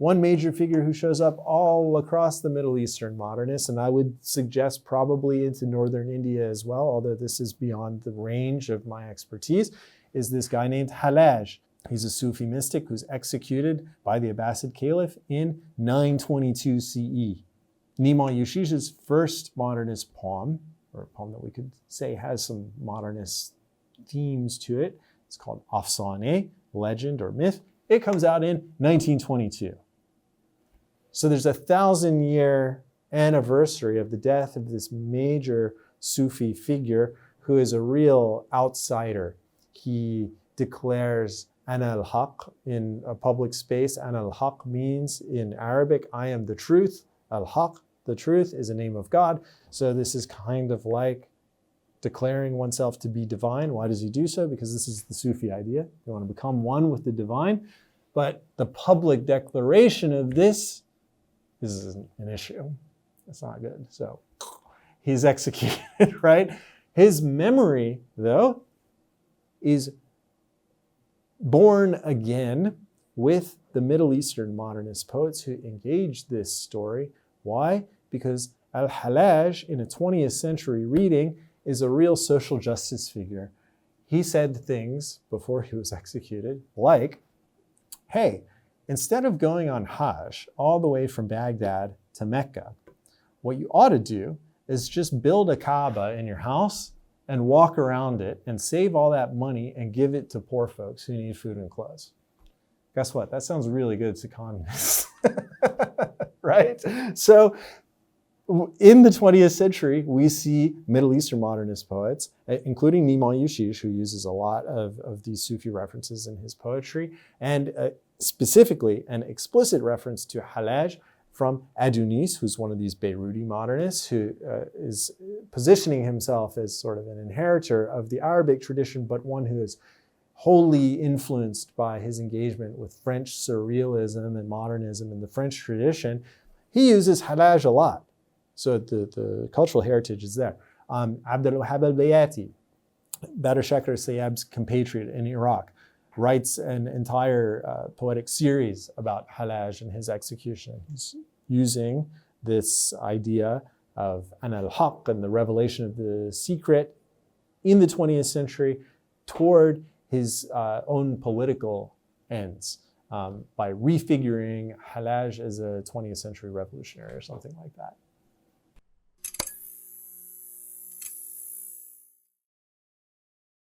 one major figure who shows up all across the Middle Eastern modernists, and I would suggest probably into northern India as well, although this is beyond the range of my expertise, is this guy named Hallaj. He's a Sufi mystic who's executed by the Abbasid Caliph in 922 CE. Nimal Yushish's first modernist poem, or a poem that we could say has some modernist themes to it, it's called Afsane, legend or myth. It comes out in 1922. So there's a 1,000-year anniversary of the death of this major Sufi figure who is a real outsider. He declares Ana al-Haq in a public space. Ana al-Haq means in Arabic, I am the truth. Al-Haq, the truth, is a name of God. So this is kind of like declaring oneself to be divine. Why does he do so? Because this is the Sufi idea. You want to become one with the divine. But the public declaration of this is an issue. It's not good. So he's executed, right? His memory, though, is born again with the Middle Eastern modernist poets who engaged this story. Why? Because Al-Hallaj, in a 20th century reading, is a real social justice figure. He said things before he was executed, like, hey, instead of going on Hajj all the way from Baghdad to Mecca, what you ought to do is just build a Kaaba in your house and walk around it and save all that money and give it to poor folks who need food and clothes. Guess what? That sounds really good to communists, right? So in the 20th century, we see Middle Eastern modernist poets, including Nimal Yushish, who uses a lot of these Sufi references in his poetry, and specifically an explicit reference to Hallaj from Adunis, who's one of these Beiruti modernists, who is positioning himself as sort of an inheritor of the Arabic tradition, but one who is wholly influenced by his engagement with French surrealism and modernism in the French tradition. He uses Hallaj a lot. So the cultural heritage is there. Abd al-Wahhab al-Bayati, Badr Shakr Sayyab's compatriot in Iraq, writes an entire poetic series about Hallaj and his execution. He's using this idea of Ana al-Haq and the revelation of the secret in the 20th century toward his own political ends by refiguring Hallaj as a 20th century revolutionary or something like that.